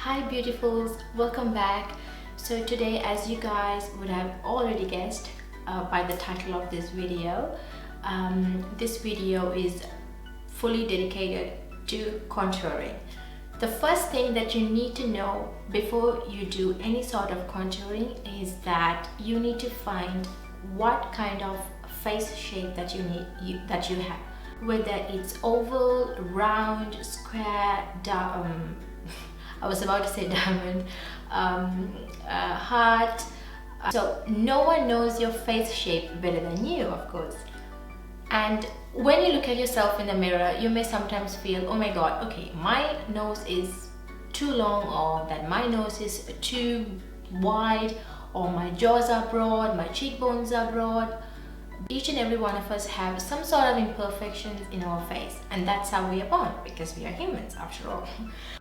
Hi beautifuls, welcome back. So today, as you guys would have already guessed by the title of this video is fully dedicated to contouring. The first thing that you need to know before you do any sort of contouring is that you need to find what kind of face shape that you have, whether it's oval, round, square, I was about to say diamond, heart. So no one knows your face shape better than you, of course. And when you look at yourself in the mirror, you may sometimes feel, oh my god, okay, my nose is too long, or that my nose is too wide, or my jaws are broad, my cheekbones are broad. Each and every one of us have some sort of imperfections in our face, and that's how we are born, because we are humans after all.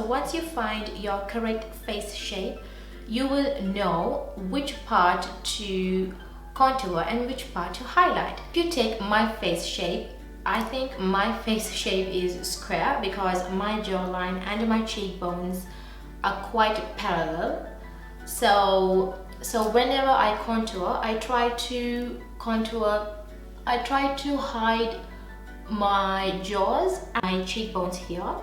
Once you find your correct face shape, you will know which part to contour and which part to highlight. If you take my face shape, I think my face shape is square because my jawline and my cheekbones are quite parallel. So whenever I contour, I try to hide my jaws and my cheekbones here.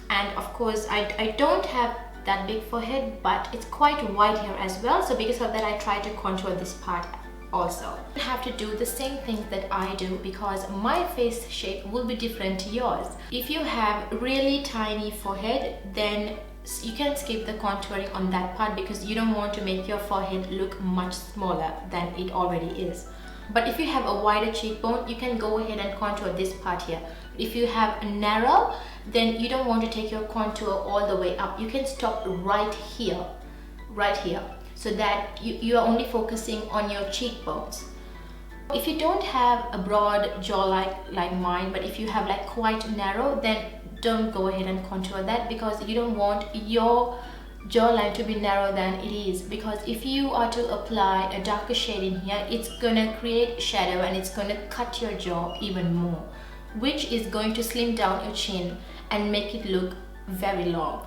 And of course, I don't have that big forehead, but it's quite wide here as well. So because of that, I try to contour this part also. You have to do the same things that I do because my face shape will be different to yours. If you have really tiny forehead, then you can skip the contouring on that part because you don't want to make your forehead look much smaller than it already is. But if you have a wider cheekbone, you can go ahead and contour this part here. If you have narrow, then you don't want to take your contour all the way up. You can stop right here, so that you are only focusing on your cheekbones. If you don't have a broad jaw like mine, but if you have like quite narrow, then don't go ahead and contour that because you don't want your jawline to be narrower than it is, because if you are to apply a darker shade in here, it's gonna create shadow and it's gonna cut your jaw even more, which is going to slim down your chin and make it look very long.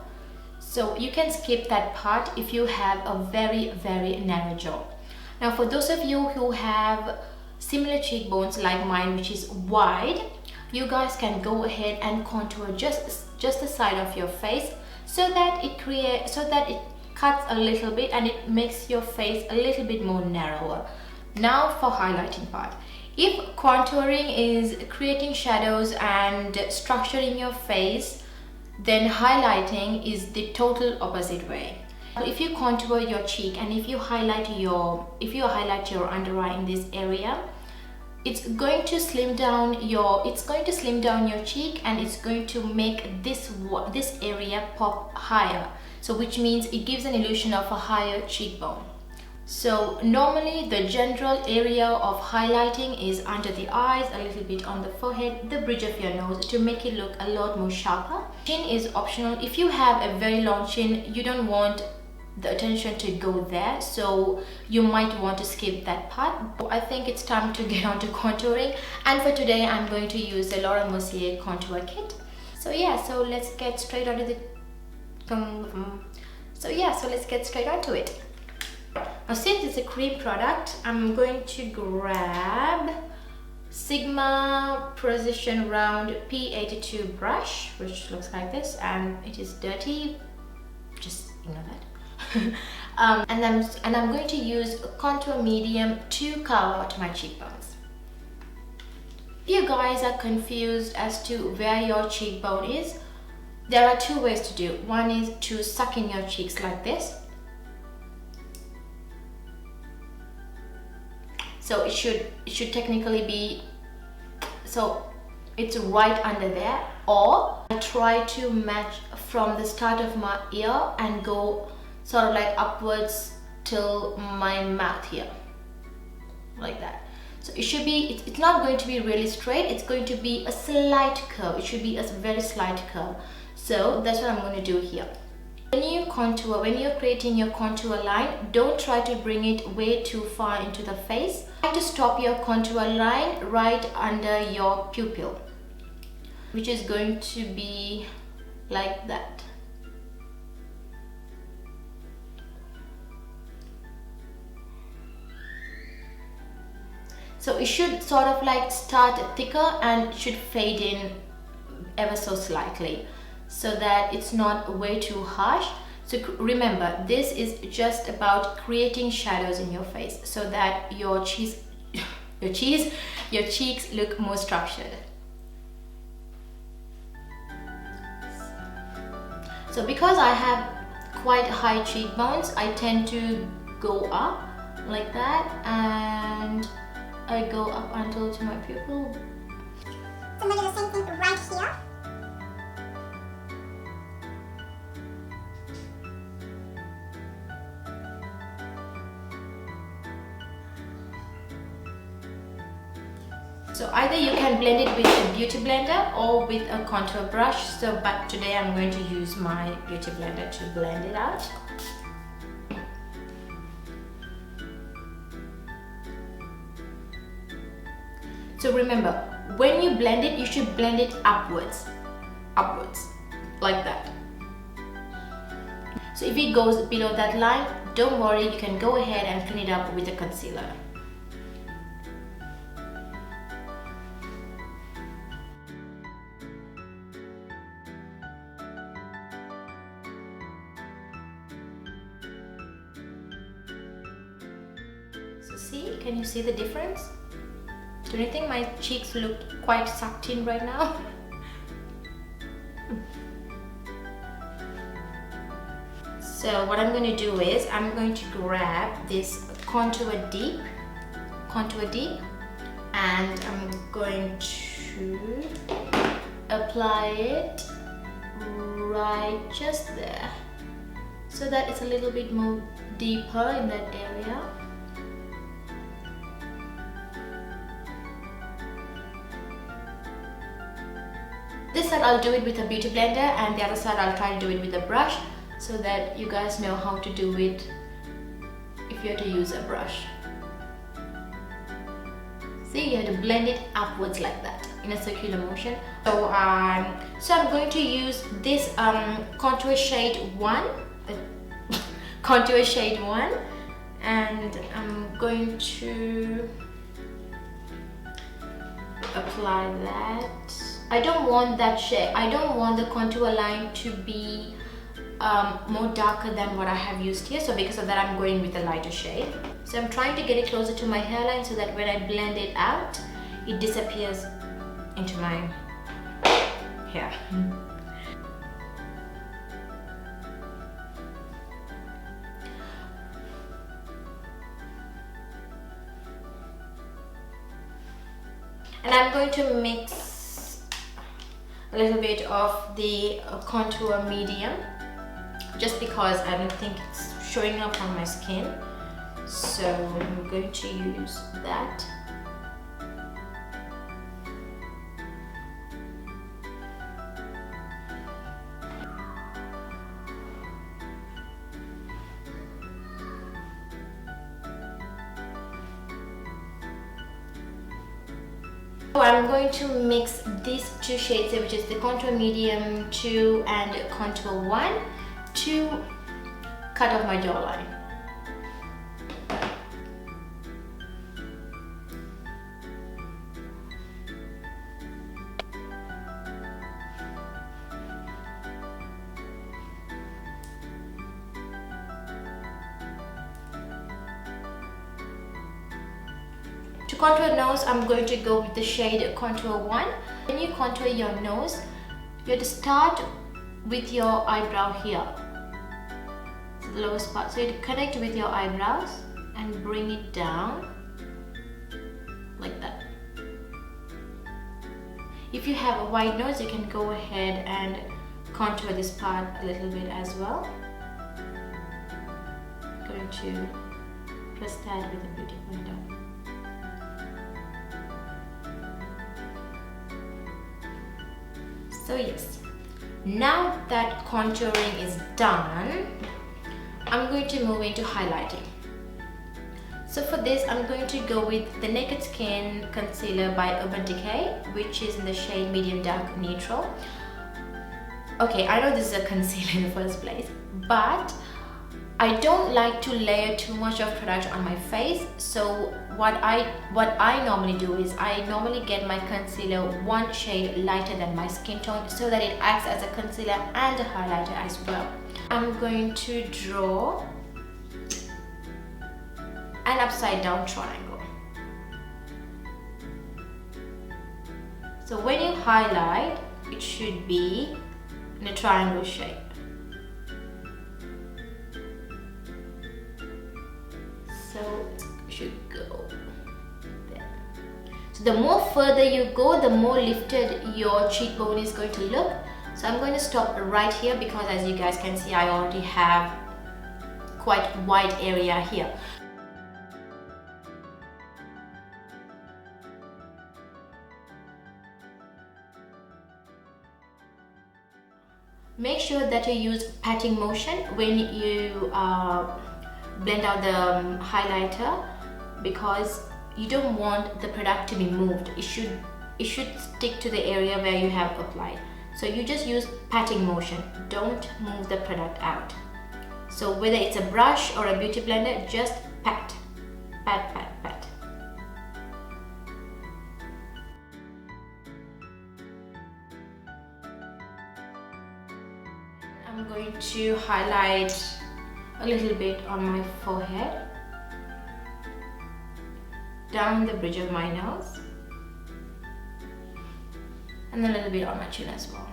So you can skip that part if you have a very narrow jaw. Now for those of you who have similar cheekbones like mine, which is wide, you guys can go ahead and contour just the side of your face, so that it cuts a little bit and it makes your face a little bit more narrower. Now for highlighting part. If contouring is creating shadows and structuring your face, then highlighting is the total opposite way. If you contour your cheek and if you highlight your under eye in this area, it's going to slim down your cheek and it's going to make this area pop higher, so which means it gives an illusion of a higher cheekbone. So normally the general area of highlighting is under the eyes, a little bit on the forehead, the bridge of your nose, to make it look a lot more sharper. Chin is optional. If you have a very long chin, you don't want the attention to go there, so you might want to skip that part. I think it's time to get on to contouring, and for today I'm going to use the Laura Mercier contour kit. So let's get straight onto it. Now since it's a cream product, I'm going to grab Sigma Precision Round P82 brush, which looks like this, and it is dirty, just ignore that. And I'm going to use a contour medium to carve out my cheekbones. If you guys are confused as to where your cheekbone is, there are two ways to do. One is to suck in your cheeks like this. So it should technically be, so it's right under there, or I try to match from the start of my ear and go sort of like upwards till my mouth here, like that. So it should be, it's not going to be really straight, it's going to be a slight curve. It should be a very slight curve. So that's what I'm going to do here. When you contour, when you're creating your contour line, don't try to bring it way too far into the face. Try to stop your contour line right under your pupil, which is going to be like that. So it should sort of like start thicker and should fade in ever so slightly, so that it's not way too harsh. So remember, this is just about creating shadows in your face so that your cheeks look more structured. So because I have quite high cheekbones, I tend to go up like that, and I go up until to my pupil. So I'm going to do the same thing right here. So either you can blend it with a beauty blender or with a contour brush. So but today I'm going to use my beauty blender to blend it out. So remember, when you blend it, you should blend it upwards, like that. So if it goes below that line, don't worry, you can go ahead and clean it up with a concealer. So see, can you see the difference? Don't you think my cheeks look quite sucked in right now? So what I'm going to do is I'm going to grab this contour deep, and I'm going to apply it right just there so that it's a little bit more deeper in that area. This side I'll do it with a beauty blender, and the other side I'll try to do it with a brush so that you guys know how to do it if you have to use a brush. See, you have to blend it upwards like that in a circular motion. So I'm going to use this contour shade 1, and I'm going to apply that. I don't want that shade, I don't want the contour line to be more darker than what I have used here. So because of that, I'm going with a lighter shade. So I'm trying to get it closer to my hairline so that when I blend it out, it disappears into my hair. And I'm going to mix a little bit of the contour medium, just because I don't think it's showing up on my skin. So I'm going to use that. So I'm going to mix these two shades here, which is the contour medium 2 and contour 1, to cut off my jawline. To contour nose, I'm going to go with the shade Contour 1. When you contour your nose, you have to start with your eyebrow here, the lowest part. So you have to connect with your eyebrows and bring it down like that. If you have a wide nose, you can go ahead and contour this part a little bit as well. I'm going to press that with a beauty blender. So yes, now that contouring is done, I'm going to move into highlighting. So for this, I'm going to go with the Naked Skin Concealer by Urban Decay, which is in the shade Medium Dark Neutral. Okay, I know this is a concealer in the first place, but I don't like to layer too much of product on my face, so what I normally do is I normally get my concealer one shade lighter than my skin tone so that it acts as a concealer and a highlighter as well. I'm going to draw an upside down triangle. So when you highlight, it should be in a triangle shape. So it should go there. So the more further you go, the more lifted your cheekbone is going to look. So I'm going to stop right here because as you guys can see, I already have quite wide area here. Make sure that you use patting motion when you blend out the highlighter, because you don't want the product to be moved. It should stick to the area where you have applied. So you just use patting motion. Don't move the product out. So whether it's a brush or a beauty blender, just pat, pat, pat, pat. I'm going to highlight a little bit on my forehead, down the bridge of my nose, and a little bit on my chin as well.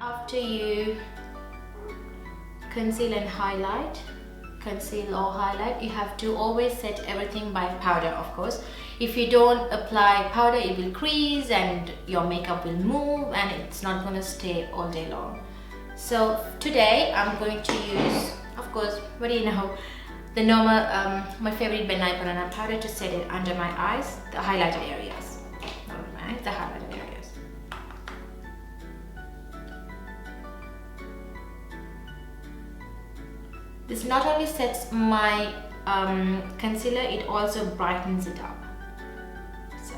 After you conceal and highlight, conceal or highlight, you have to always set everything by powder, of course. If you don't apply powder, it will crease and your makeup will move and it's not going to stay all day long. So today I'm going to use, of course, what do you know, the normal, my favorite Ben Nye banana powder to set it under my eyes, the highlighted areas. Alright, the highlighted areas. This not only sets my concealer, it also brightens it up. So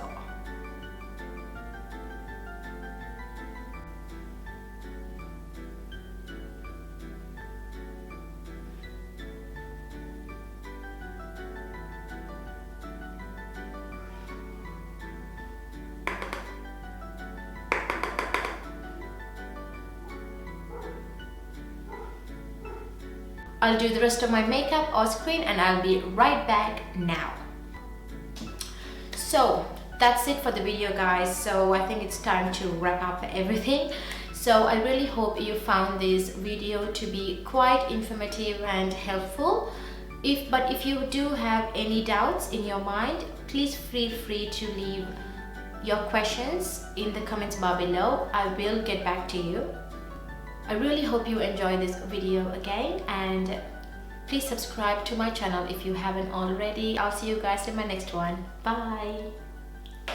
I'll do the rest of my makeup off screen and I'll be right back now. So that's it for the video, guys. So I think it's time to wrap up everything. So I really hope you found this video to be quite informative and helpful. But if you do have any doubts in your mind, please feel free to leave your questions in the comments bar below. I will get back to you. I really hope you enjoy this video again, and please subscribe to my channel if you haven't already. I'll see you guys in my next one. Bye.